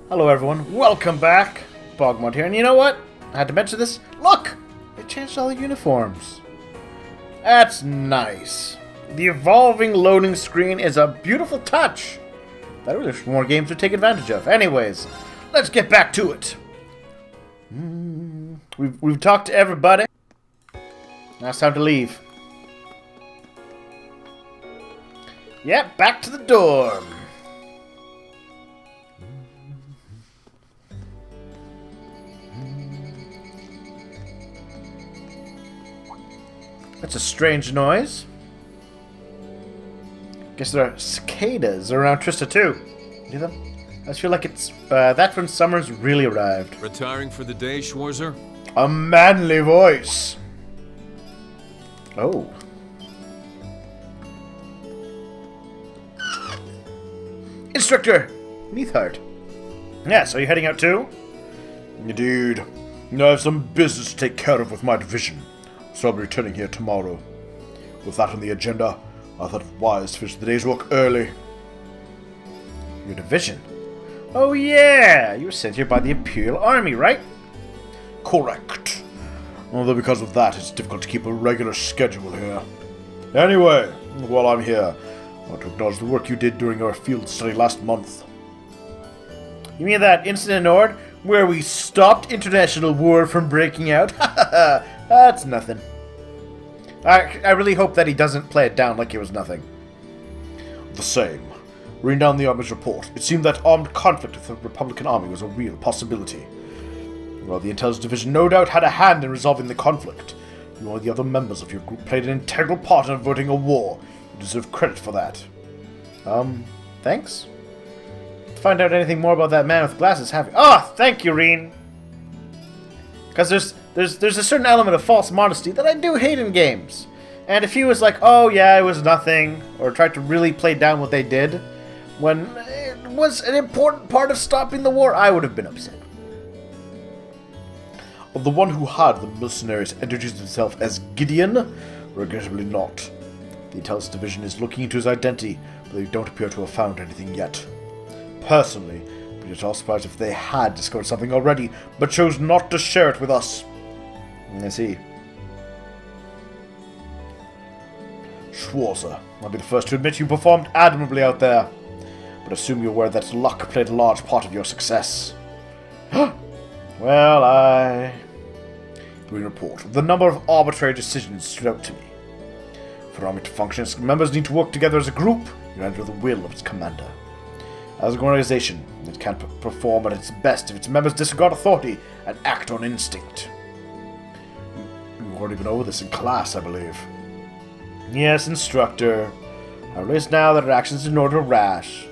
Hello everyone, welcome back. BogMod here, and you know what? I had to mention this. Look! They changed all the uniforms. That's nice. The evolving loading screen is a beautiful touch that I wish more games would take advantage of. Anyways, let's get back to it. We've talked to everybody. Now it's time to leave. Yep, back to the dorm. That's a strange noise. Guess there are cicadas around Trista too. See them? I feel like it's that's when summer's really arrived. Retiring for the day, Schwarzer? A manly voice. Oh. Instructor Neathart. Yeah, so you're heading out too? Indeed. I have some business to take care of with my division, so I'll be returning here tomorrow. With that on the agenda, I thought it wise to finish the day's work early. Your division? Oh yeah! You were sent here by the Imperial Army, right? Correct. Although because of that, it's difficult to keep a regular schedule here. Anyway, while I'm here, I want to acknowledge the work you did during our field study last month. You mean that incident in Nord, where we stopped international war from breaking out? That's nothing. I really hope that he doesn't play it down like it was nothing. The same. Reading down the Army's report, it seemed that armed conflict with the Republican Army was a real possibility. While the Intelligence Division no doubt had a hand in resolving the conflict, you and the other members of your group played an integral part in averting a war. You deserve credit for that. Thanks? To find out anything more about that man with glasses, have you? Oh, thank you, Reen! Because there's a certain element of false modesty that I do hate in games. And if he was like, oh yeah, it was nothing, or tried to really play down what they did, when it was an important part of stopping the war, I would have been upset. Of the one who had the mercenaries introduced himself as Gideon? Regrettably not. The Intelligence Division is looking into his identity, but they don't appear to have found anything yet. Personally, I'd be at all surprised if they had discovered something already, but chose not to share it with us. I see. Schwarzer, I'll be the first to admit you performed admirably out there, but assume you're aware that luck played a large part of your success. Well, Green report. The number of arbitrary decisions stood out to me. For an army to function, its members need to work together as a group, and under the will of its commander. As an organization, it can't perform at its best if its members disregard authority and act on instinct. You already been over this in class, I believe. Yes, instructor. I realize now that our actions in order were rash.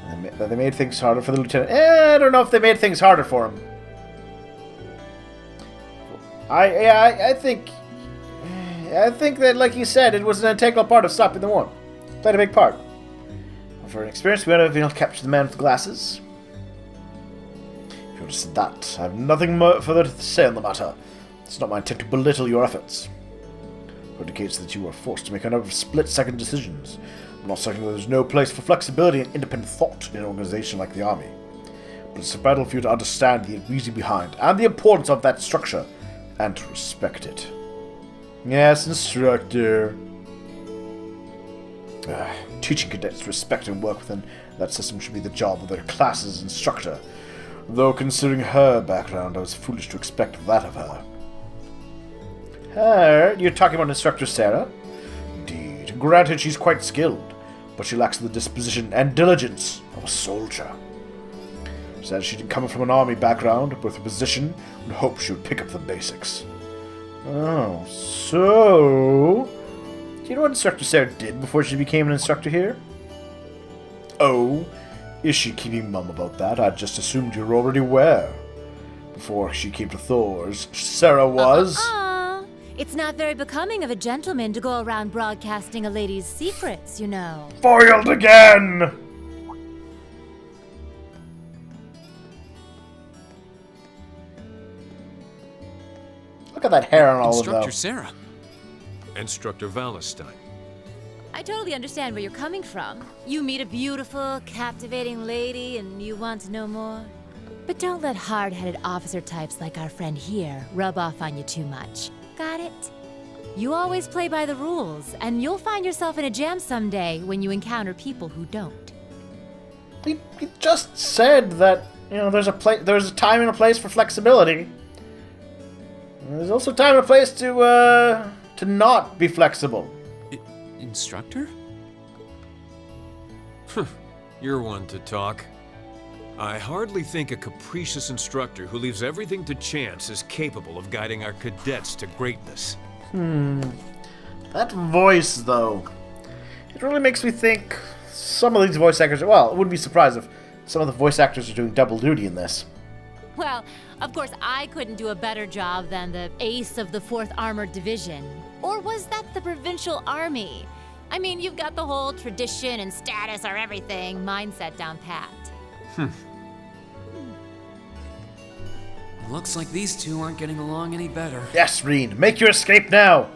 And they made things harder for the lieutenant. I don't know if they made things harder for him. I think that, like you said, it was an integral part of stopping the war. It played a big part. For an experience, we have been able to capture the man with the glasses. If you understand that, I have nothing more further to say on the matter. It's not my intent to belittle your efforts. It indicates that you are forced to make a number of split-second decisions. I'm not saying that there's no place for flexibility and independent thought in an organization like the Army. But it's vital for you to understand the reason behind and the importance of that structure, and to respect it. Yes, instructor. Teaching cadets to respect and work within that system should be the job of their class's instructor. Though considering her background, I was foolish to expect that of her. Her? You're talking about Instructor Sarah? Indeed. Granted, she's quite skilled, but she lacks the disposition and diligence of a soldier. Said she didn't come from an army background, but with a position, would hope she would pick up the basics. Oh, so... Do you know what Instructor Sarah did before she became an instructor here? Oh, is she keeping mum about that? I just assumed you were already aware. Before she came to Thor's, Sarah was... It's not very becoming of a gentleman to go around broadcasting a lady's secrets, you know. Foiled again! Look at that hair on all of them. Instructor Sarah. Instructor Valentine. I totally understand where you're coming from. You meet a beautiful, captivating lady and you want to know more. But don't let hard-headed officer types like our friend here rub off on you too much. Got it? You always play by the rules, and you'll find yourself in a jam someday when you encounter people who don't. He just said that, there's a time and a place for flexibility. There's also time and a place to not be flexible. Instructor? You're one to talk. I hardly think a capricious instructor who leaves everything to chance is capable of guiding our cadets to greatness. That voice, though, it really makes me think some of these voice actors, well, it wouldn't be surprised if some of the voice actors are doing double duty in this. Well, of course I couldn't do a better job than the ace of the 4th Armored Division. Or was that the Provincial Army? I mean, you've got the whole tradition and status are everything mindset down pat. Looks like these two aren't getting along any better. Yes, Reen, make your escape now.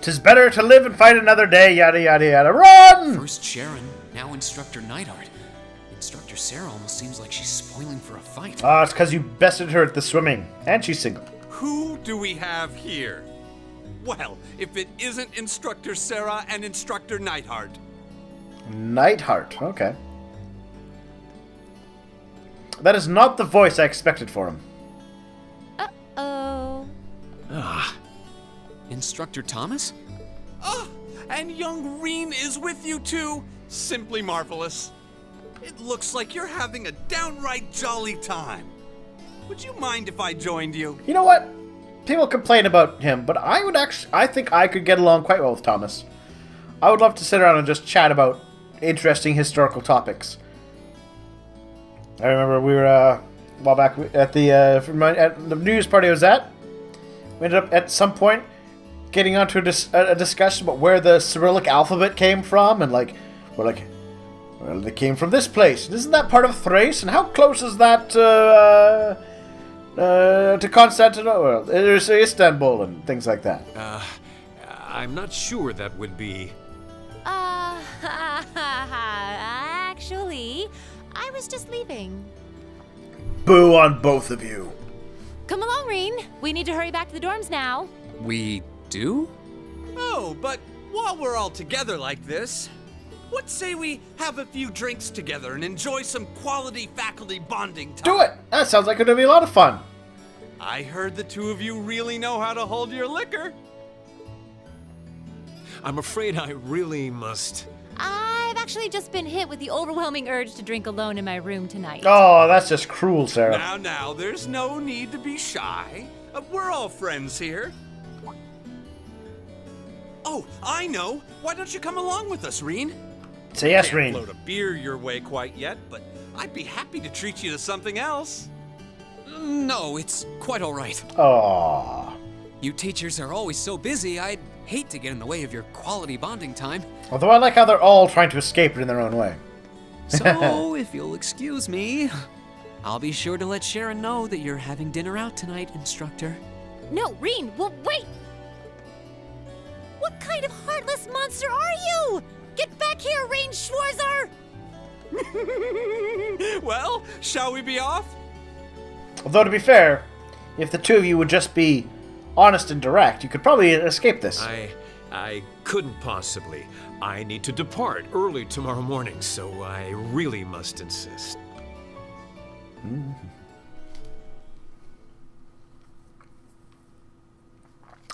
'Tis better to live and fight another day, yada yada yada. Run! First Sharon, now Instructor Neidhart. Instructor Sarah almost seems like she's spoiling for a fight. It's because you bested her at the swimming, and she's single. Who do we have here? Well, if it isn't Instructor Sarah and Instructor Neidhart. Neidhart, okay. That is not the voice I expected for him. Uh-oh. Instructor Thomas? Oh, and young Reen is with you too. Simply marvelous. It looks like you're having a downright jolly time. Would you mind if I joined you? You know what? People complain about him, but I think I could get along quite well with Thomas. I would love to sit around and just chat about interesting historical topics. I remember we were a while back at the New Year's party I was at. We ended up at some point getting onto a discussion about where the Cyrillic alphabet came from, and we're like, well, they came from this place. Isn't that part of Thrace? And how close is that to Constantinople? There's Istanbul and things like that. I'm not sure that would be... Actually, I was just leaving. Boo on both of you. Come along, Reen. We need to hurry back to the dorms now. We do? Oh, but while we're all together like this, what say we have a few drinks together and enjoy some quality faculty bonding time? Do it! That sounds like it'll be a lot of fun. I heard the two of you really know how to hold your liquor. I'm afraid I really must... I've actually just been hit with the overwhelming urge to drink alone in my room tonight. Oh, that's just cruel, Sarah. Now, there's no need to be shy. We're all friends here. Oh, I know. Why don't you come along with us, Reen? Say yes, Can't Reen. float a beer your way quite yet, but I'd be happy to treat you to something else. No, it's quite all right. Aww. You teachers are always so busy, I'd hate to get in the way of your quality bonding time. Although I like how they're all trying to escape it in their own way. So, if you'll excuse me, I'll be sure to let Sharon know that you're having dinner out tonight, Instructor. No, Reen, well, wait! What kind of heartless monster are you? Get back here, Reen Schwarzer! Well, shall we be off? Although, to be fair, if the two of you would just be honest and direct, you could probably escape this. I couldn't possibly. I need to depart early tomorrow morning, so I really must insist.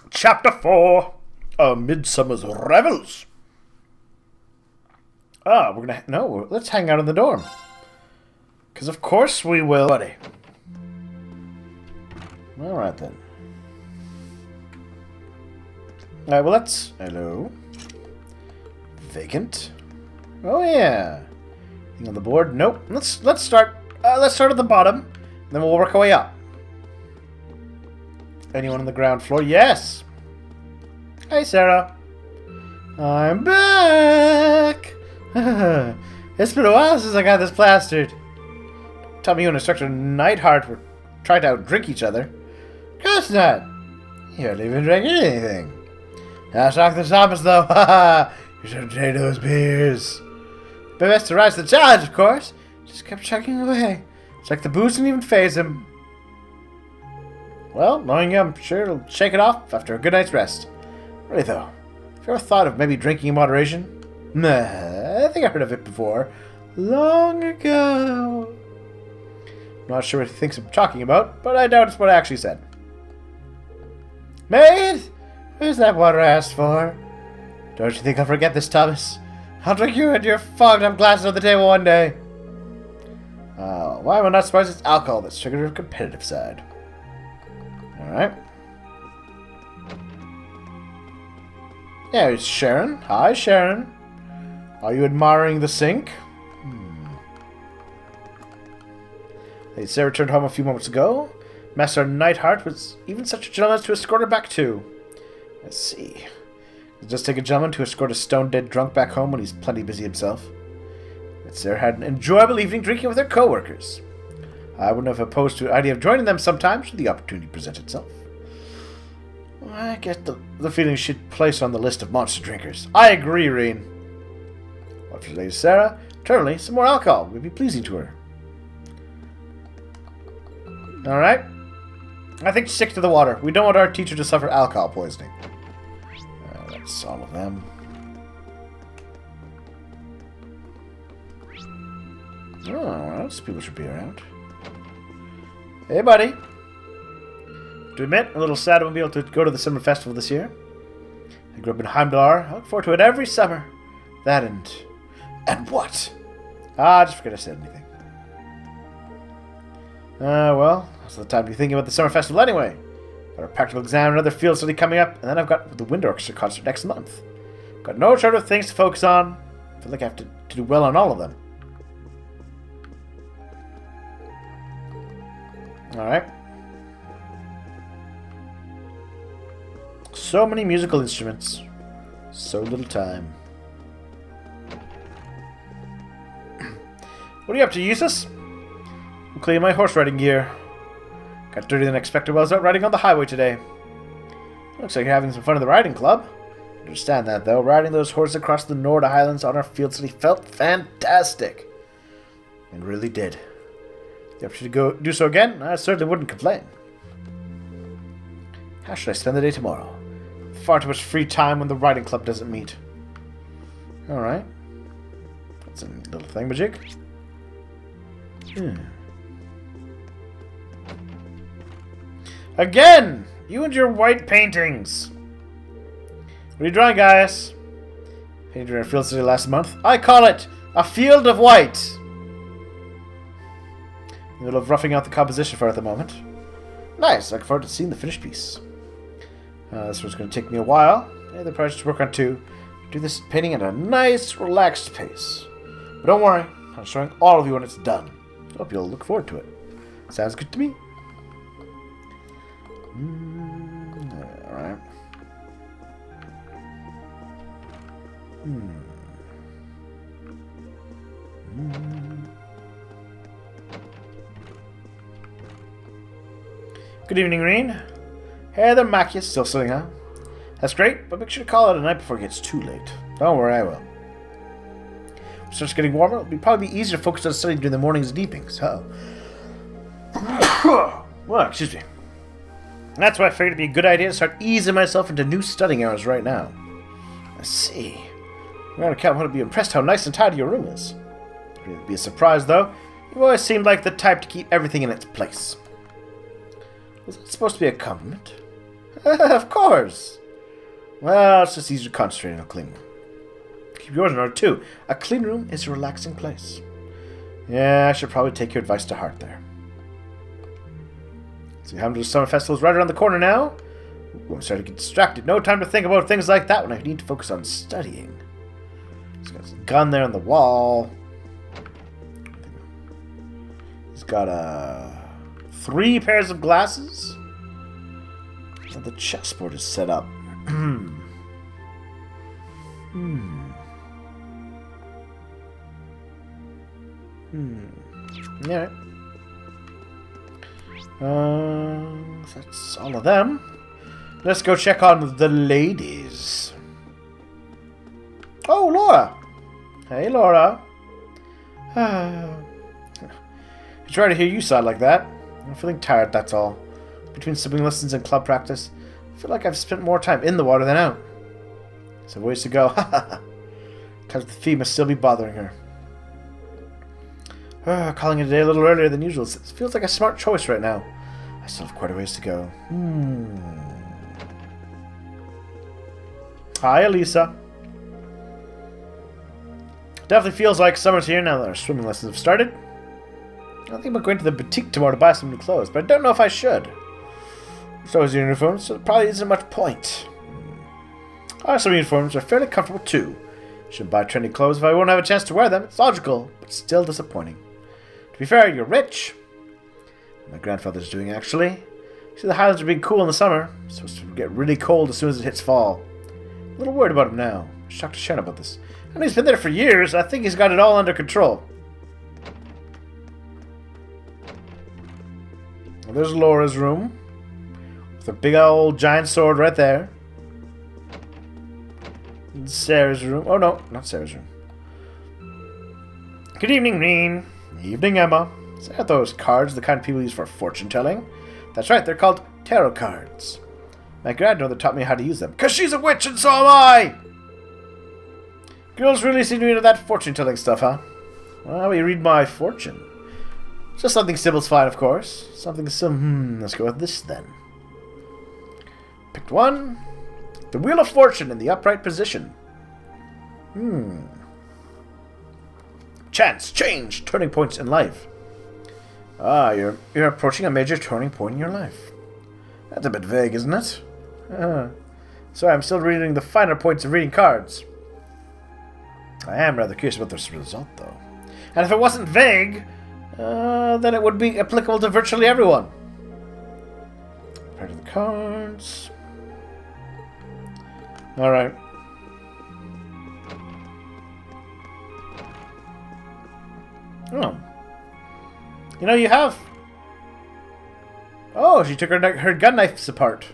Chapter 4, A Midsummer's Revels. Let's hang out in the dorm. Because of course we will. Buddy. Alright then. Alright, well let's... Hello. Vacant. Oh yeah. Anything on the board? Nope. Let's start at the bottom. Then we'll work our way up. Anyone on the ground floor? Yes! Hey, Sarah. I'm back! It's been a while since I got this plastered. Tell me you and Instructor Neidhart were trying to outdrink each other. Of course not. You haven't even drank anything. Now, Dr. Thomas, though. Haha! You should have drank those beers. But best to rise to the challenge, of course. Just kept chugging away. It's like the booze didn't even faze him. Well, knowing you, I'm sure he'll shake it off after a good night's rest. Really though, have you ever thought of maybe drinking in moderation? Nah, I think I heard of it before. Long ago. Not sure what he thinks I'm talking about, but I doubt it's what I actually said. Maid! Who's that water I asked for? Don't you think I'll forget this, Thomas? I'll drink you into your fogged up glasses on the table one day. Why am I not surprised it's alcohol that's triggered her competitive side? Alright. Yeah, it's Sharon. Hi, Sharon. Are you admiring the sink? Lady Sarah returned home a few moments ago. Master Nightheart was even such a gentleman as to escort her back too. I see. It does take a gentleman to escort a stone-dead drunk back home when he's plenty busy himself. Lady Sarah had an enjoyable evening drinking with her co-workers. I wouldn't have opposed to the idea of joining them sometime should the opportunity present itself. I get the feeling she'd place on the list of monster drinkers. I agree, Reen. What for Lady Sarah? Eternally, some more alcohol would be pleasing to her. Alright. I think stick to the water. We don't want our teacher to suffer alcohol poisoning. That's all of them. Oh, what else people should be around? Hey, buddy. To admit, a little sad I won't be able to go to the summer festival this year. I grew up in Heimdall. I look forward to it every summer. That and... And what? Just forget I said anything. Well, that's the time to be thinking about the summer festival anyway. Got a practical exam and another field study coming up, and then I've got the wind orchestra concert next month. Got no short of things to focus on. I feel like I have to do well on all of them. Alright. So many musical instruments. So little time. What are you up to, Eustace? I'm cleaning my horse riding gear. Got dirtier than expected while I was out riding on the highway today. Looks like you're having some fun at the riding club. Understand that, though. Riding those horses across the Norda Highlands on our field study felt fantastic. It really did. If the opportunity to go do so again, I certainly wouldn't complain. How should I spend the day tomorrow? Far too much free time when the riding club doesn't meet. Alright. That's a little thingamajig. Again! You and your white paintings! What are you drawing, guys? Painted in a field study last month. I call it a field of white! In the middle of roughing out the composition for it at the moment. Nice, looking forward to seeing the finished piece. This one's going to take me a while. I have the project to work on too. Do this painting at a nice, relaxed pace. But don't worry, I'm showing all of you when it's done. Hope you'll look forward to it. Sounds good to me. Alright. Good evening, Reen. Hey there, Macius. Still sitting, huh? That's great, but make sure to call it a night before it gets too late. Don't worry, I will. When it starts getting warmer, it'll probably be easier to focus on studying during the mornings and evenings. Well, excuse me. That's why I figured it'd be a good idea to start easing myself into new studying hours right now. Let's see. I'm gonna count to be impressed how nice and tidy your room is. It'd be a surprise, though. You've always seemed like the type to keep everything in its place. Was that supposed to be a compliment? Of course! Well, it's just easier to concentrate in a clean room. Keep yours in order, too. A clean room is a relaxing place. Yeah, I should probably take your advice to heart there. See, how the summer festival's right around the corner now? I'm starting to get distracted. No time to think about things like that when I need to focus on studying. He's got his gun there on the wall. He's got 3 pairs of glasses. And the chessboard is set up. Yeah. That's all of them. Let's go check on the ladies. Oh, Laura. Hey, Laura. It's rare to hear you sigh like that. I'm feeling tired, that's all. Between swimming lessons and club practice, I feel like I've spent more time in the water than out. So ways to go, because the fee must still be bothering her. Calling it a day a little earlier than usual. It feels like a smart choice right now. I still have quite a ways to go. Hi, Elisa. Definitely feels like summer's here now that our swimming lessons have started. I think about going to the boutique tomorrow to buy some new clothes, but I don't know if I should. It's always uniforms, so there probably isn't much point. Our swimming uniforms are fairly comfortable too. Shouldn't buy trendy clothes if I won't have a chance to wear them. It's logical, but still disappointing. To be fair, you're rich. My grandfather's doing, actually. See, the Highlands are being cool in the summer. It's supposed to get really cold as soon as it hits fall. A little worried about him now. I'm shocked to Sharon about this. I mean, he's been there for years. I think he's got it all under control. Well, there's Laura's room. With a big old giant sword right there. And Sarah's room. Oh, no. Not Sarah's room. Good evening, Reen. Evening, Emma. So are those cards the kind people use for fortune-telling? That's right, they're called tarot cards. My grandmother taught me how to use them. 'Cause she's a witch and so am I! Girls really seem to be into that fortune-telling stuff, huh? Well, we read my fortune. Just something Sybil's fine, of course. Something sim... let's go with this, then. Picked one. The Wheel of Fortune in the upright position. Chance, change, turning points in life. Ah, you're approaching a major turning point in your life. That's a bit vague, isn't it? Sorry, I'm still reading the finer points of reading cards. I am rather curious about this result, though. And if it wasn't vague, then it would be applicable to virtually everyone. Part of the cards. Alright. Oh. You know, you have... Oh, she took her gun knives apart.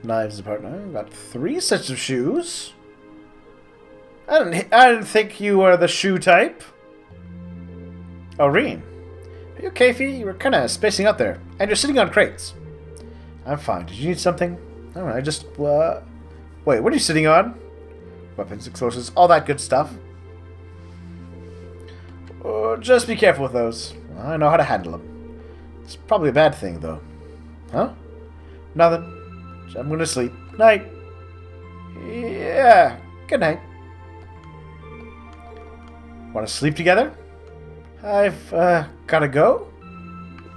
Knives apart now. Got 3 sets of shoes. I didn't think you were the shoe type. Oh, Reen. Are you okay, Fee? You were kind of spacing out there. And you're sitting on crates. I'm fine. Did you need something? Alright, I just... Wait, what are you sitting on? Weapons, explosives, all that good stuff. Just be careful with those. I know how to handle them. It's probably a bad thing, though. Huh? Nothing. I'm gonna sleep. Night. Yeah. Good night. Want to sleep together? I've, gotta go?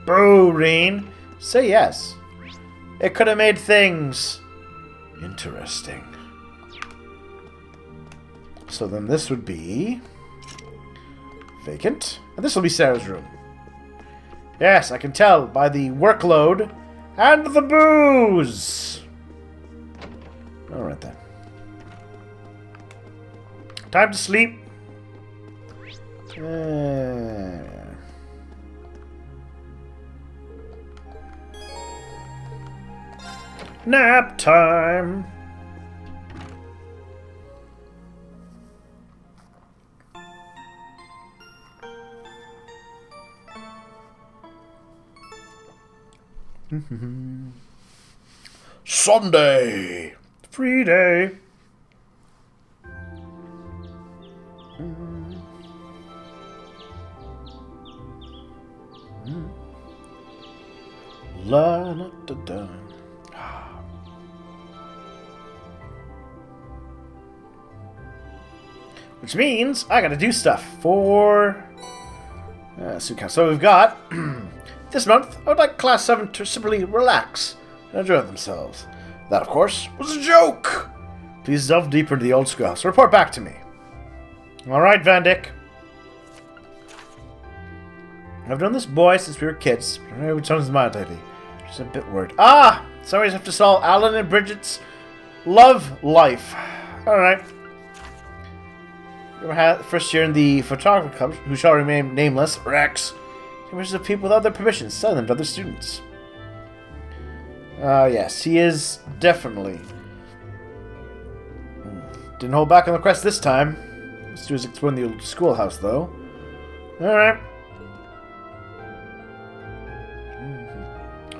Boo, Reen. Say yes. It could have made things interesting. So then this would be... vacant. And this will be Sarah's room. Yes, I can tell by the workload and the booze. Alright then. Time to sleep. Nap time. Sunday. Free day. La da da da. Which means I gotta do stuff for Suka. So we've got this month I would like Class 7 to simply relax and enjoy themselves. That, of course, was a joke! Please delve deeper into the old schoolhouse. Report back to me. Alright, Van Dyck. I've known this boy since we were kids. I don't know which one's mine lately. Just a bit worried. Ah! Somebody's have to solve Alan and Bridget's love life. Alright. First year in the photography club, who shall remain nameless, Rex. He wishes of people without their permission, selling them to other students. Yes, he is definitely. Didn't hold back on the quest this time. Let's do is explore the old schoolhouse, though. Alright.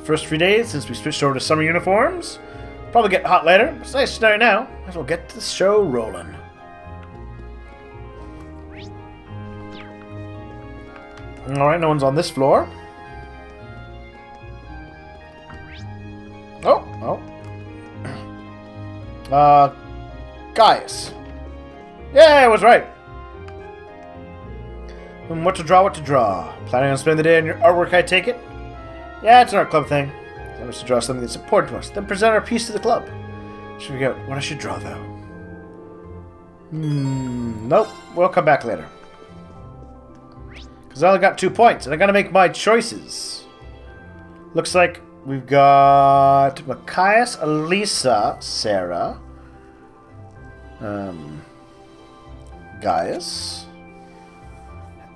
First 3 days since we switched over to summer uniforms. Probably get hot later. It's nice tonight now. Might as well get the show rolling. Alright, no one's on this floor. Oh. Gaius. Yeah, I was right. What to draw? Planning on spending the day on your artwork, I take it? Yeah, it's an art club thing. I wish to draw something that's important to us, then present our piece to the club. Should figure out what I should draw, though. Nope. We'll come back later. Because I only got 2 points, and I gotta make my choices. Looks like we've got Machias, Elisa, Sarah, Gaius,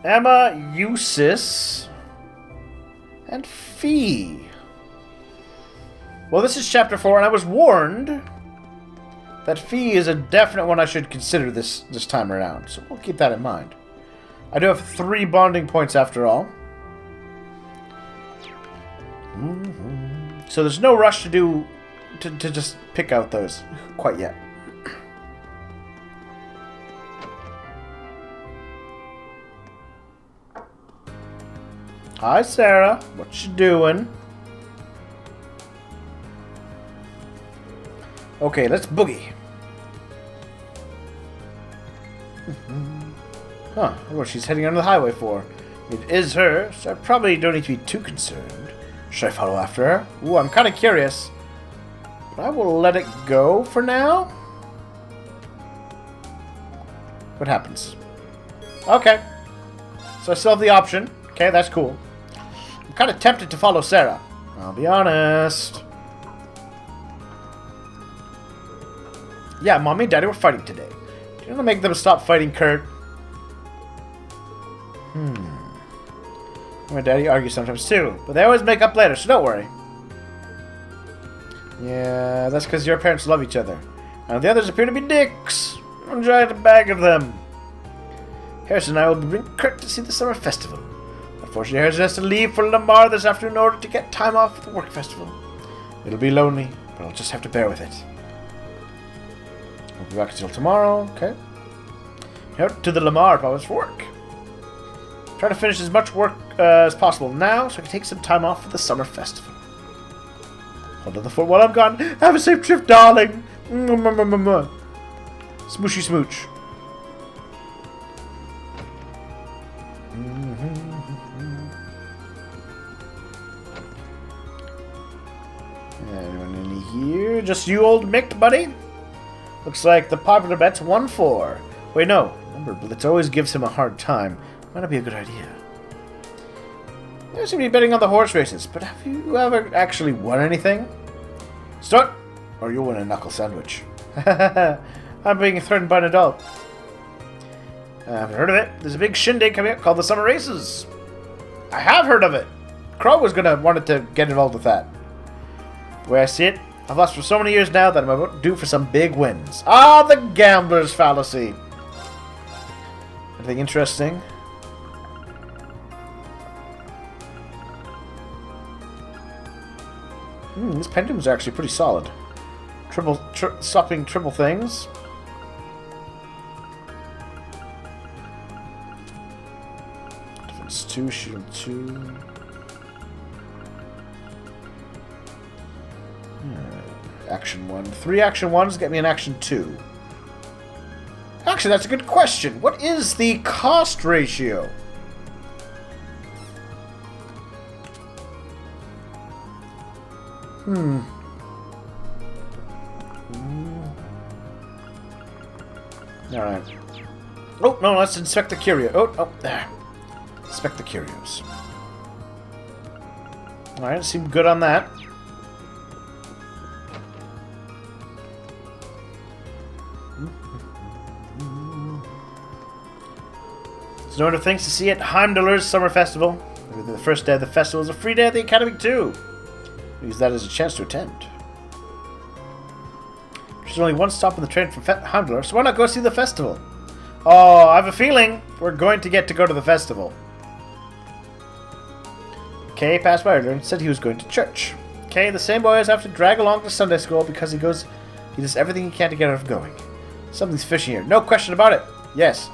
Emma, Eusis, and Fee. Well, this is chapter 4, and I was warned that Fee is a definite one I should consider this time around, so we'll keep that in mind. I do have 3 bonding points after all. So there's no rush to just pick out those quite yet. Hi, Sarah. What you doing? Okay, let's boogie. Huh, what she's heading onto the highway for. It is her, so I probably don't need to be too concerned. Should I follow after her? Ooh, I'm kind of curious. But I will let it go for now. What happens? Okay. So I still have the option. Okay, that's cool. I'm kind of tempted to follow Sarah. I'll be honest. Yeah, Mommy and Daddy were fighting today. Do you want to make them stop fighting, Kurt? My daddy argues sometimes too, but they always make up later, so don't worry. Yeah, that's because your parents love each other. And the others appear to be dicks. I'm trying a bag of them. Harrison and I will bring Kurt to see the summer festival. Unfortunately, Harrison has to leave for Lamar this afternoon in order to get time off for the work festival. It'll be lonely, but I'll just have to bear with it. We'll be back until tomorrow, okay? Out to the Lamar Province for work. Try to finish as much work as possible now so I can take some time off for the summer festival. Hold on the fort while I'm gone. Have a safe trip, darling. Smooshy smooch. Anyone in here? Just you, old Mick, buddy? Looks like the popular bet's 1-4. Wait, no. Remember, Blitz always gives him a hard time. Might not be a good idea. You seem to be betting on the horse races, but have you ever actually won anything? Start, or you'll win a knuckle sandwich. I'm being threatened by an adult. I haven't heard of it. There's a big shindig coming up called the Summer Races. I have heard of it. Crow was wanted to get involved with that. The way I see it, I've lost for so many years now that I'm about due for some big wins. Ah, the gambler's fallacy. Anything interesting? These pendulums are actually pretty solid. Stopping triple things. Defense 2, shield 2. Action 1. 3 action 1s get me an action 2. Actually, that's a good question. What is the cost ratio? Alright. Oh, no, let's inspect the curio. Oh, there. Inspect the curios. Alright, seemed good on that. There's no other things to see at Heimdaller's Summer Festival. The first day of the festival is a free day at the Academy too. Use that as a chance to attend. There's only one stop on the train from Heimdall, so why not go see the festival? Oh, I have a feeling we're going to get to go to the festival. Kay passed by earlier and said he was going to church. Kay, the same boy, is have to drag along to Sunday school because he does everything he can to get out of going. Something's fishy here. No question about it. Yes.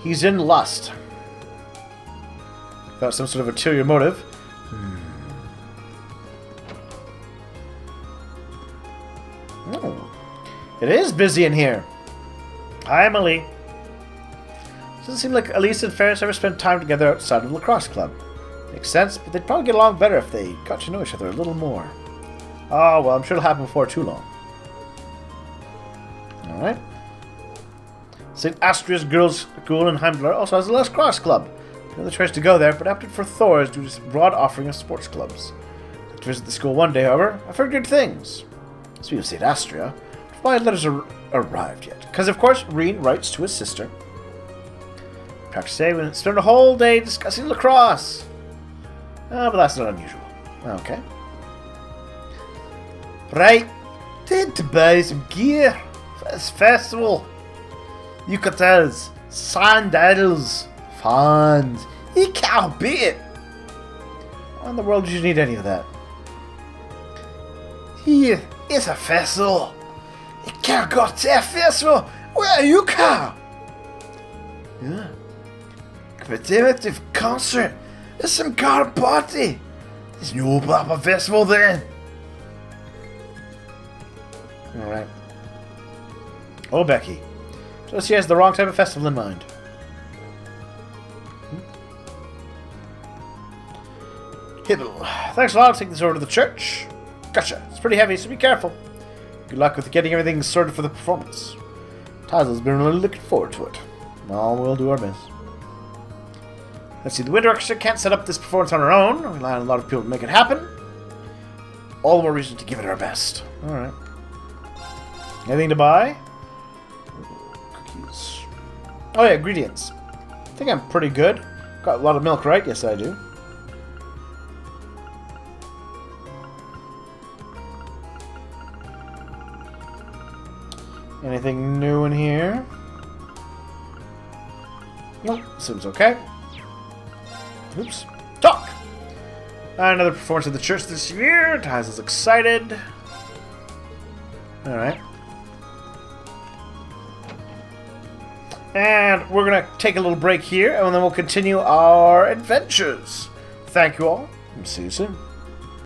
He's in lust. Without some sort of ulterior motive. Oh. It is busy in here. Hi, Emily. Doesn't seem like Elise and Ferris ever spent time together outside of the lacrosse club. Makes sense, but they'd probably get along better if they got to know each other a little more. Oh, well, I'm sure it'll happen before too long. Alright. St. Astria's Girls' School in Heimdall also has a lacrosse club. Another tries to go there, but opted for Thor's due to his broad offering of sports clubs. I'd like to visit the school one day, however. I've heard good things. Speaking of St. Astria, why letters arrived yet? Because, of course, Reen writes to his sister. Practice today, we spent a whole day discussing lacrosse. But that's not unusual. Okay. Right. Time to buy some gear for this festival. Yucatels, sandals, fans. You can't beat it. Why in the world did you need any of that? Here is a festival. You can't go to a festival. Where you can? Yeah. Competitive concert. There's some kind of party. There's no proper festival then. Alright. Oh, Becky. So she has the wrong type of festival in mind. Hibble. Thanks a lot. I'll take this over to the church. Gotcha. It's pretty heavy, so be careful. Good luck with getting everything sorted for the performance. Tazel's been really looking forward to it. Well, we'll do our best. Let's see, the Wind Orchestra can't set up this performance on our own. We rely on a lot of people to make it happen. All the more reason to give it our best. Alright. Anything to buy? Cookies. Oh yeah, ingredients. I think I'm pretty good. Got a lot of milk, right? Yes, I do. Anything new in here? Nope, seems okay. Oops. Talk! Another performance at the church this year. Taz is excited. Alright. And we're going to take a little break here, and then we'll continue our adventures. Thank you all, and see you soon.